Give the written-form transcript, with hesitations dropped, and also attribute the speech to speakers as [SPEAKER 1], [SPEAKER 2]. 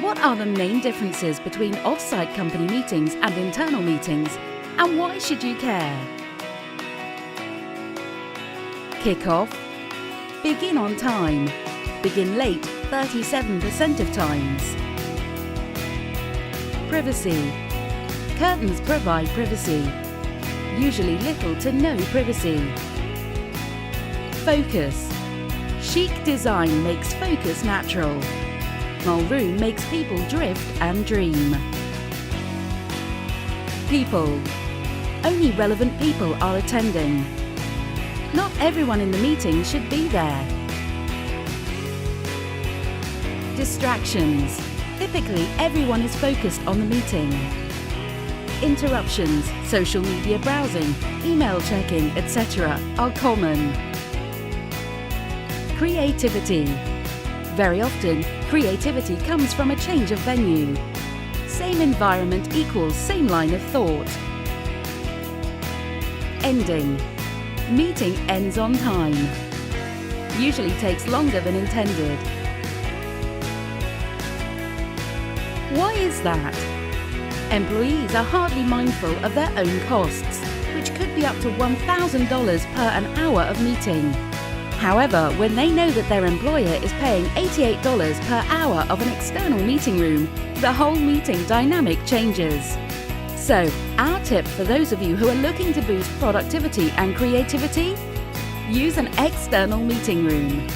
[SPEAKER 1] What are the main differences between off-site company meetings and internal meetings, and why should you care? Kick-off. Begin on time. Begin late 37% of times. Privacy. Curtains provide privacy. Usually little to no privacy. Focus. Chic design makes focus natural. Small room makes people drift and dream. People. Only relevant people are attending. Not everyone in the meeting should be there. Distractions. Typically, everyone is focused on the meeting. Interruptions, social media browsing, email checking, etc. are common. Creativity. Very often, creativity comes from a change of venue. Same environment equals same line of thought. Ending. Meeting ends on time. Usually takes longer than intended. Why is that? Employees are hardly mindful of their own costs, which could be up to $1,000 per an hour of meeting. However, when they know that their employer is paying $88 per hour of an external meeting room, the whole meeting dynamic changes. So, our tip for those of you who are looking to boost productivity and creativity? Use an external meeting room.